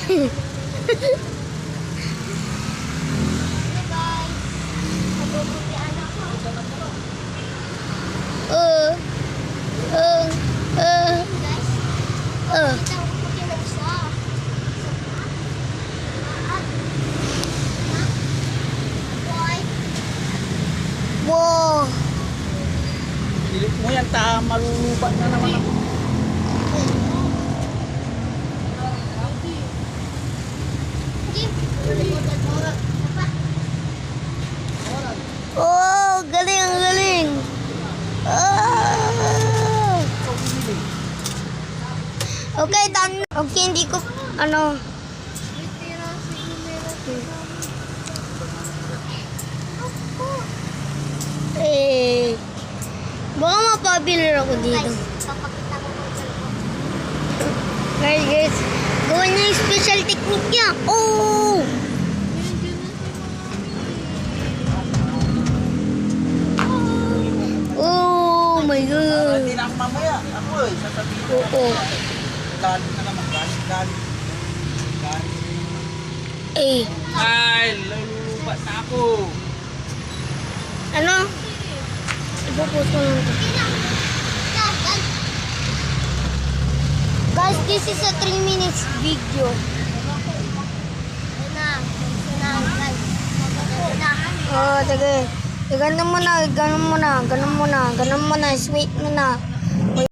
Uh, uh, uh, uh. Wow. Pilit mo yan, malulubat na naman ako. Oh, galing, ang galing. Ah. Okay, done. Okay, hindi ko, ano. Eh, baka mapabilir ako dito. Guys, gawin niyo yung special technique niya. Oh! Oh my God. Hindi na ako mamaya. Ako eh, sasabihin ko. Oo. Galing na naman, galing. Eh, Ay, lulubat na ako. ano? Ipopost ko lang ito. Guys, this is a 3 minutes video. Oh, sige. Ganun mo na, sweet mo na.